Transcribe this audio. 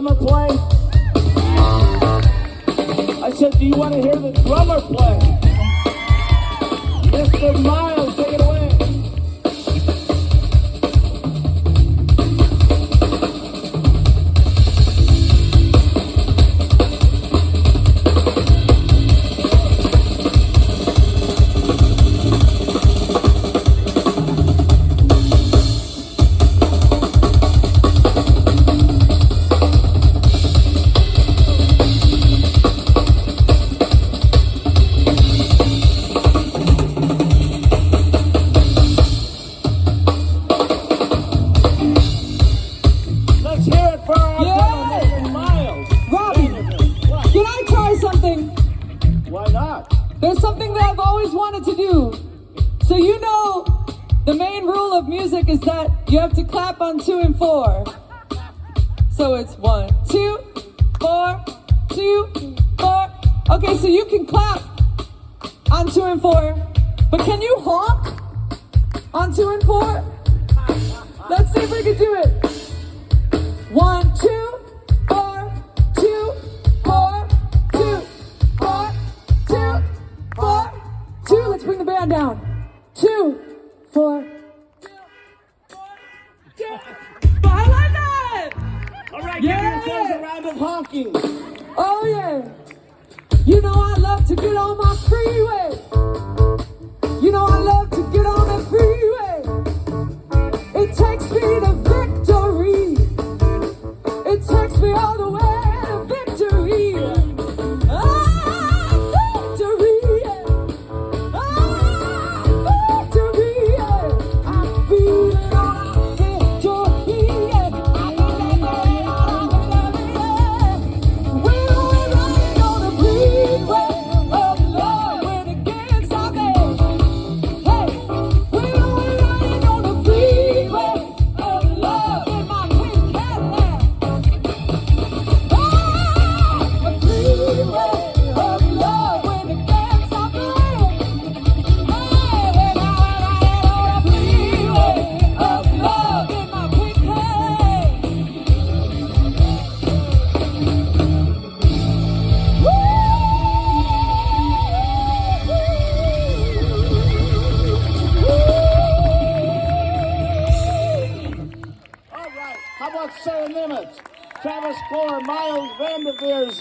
drummer play? I said, do you want to hear the drummer play? Mr. Miles, take it away. There's something that I've always wanted to do. So you know, the main rule of music is that you have to clap on 2 and 4. So it's 1, 2, 4, 2, 4. Okay, so you can clap on 2 and 4, but can you honk on 2 and 4? Let's see if we can do it. 1, 2, 4, 2, 4, 2, 4, 2, 4, 2. Let's bring the band down. 2, 4. I like that. All right, give yourselves a round of honking. Oh yeah. You know I love to get on my freeway. You know I love to get on the freeway. It takes me to victory. It takes me all the way to victory. Victory. Victory. I'm feeling on victory. We're riding on the freeway of love when it gets out there. Hey, we're riding on the freeway of love in my pink Cadillac. The freeway of love when it gets out there. Hey, we're riding on the freeway of love in my pink Cadillac. All right, how about Sara Niemietz, Travis Cloer, Miles Vanderveers?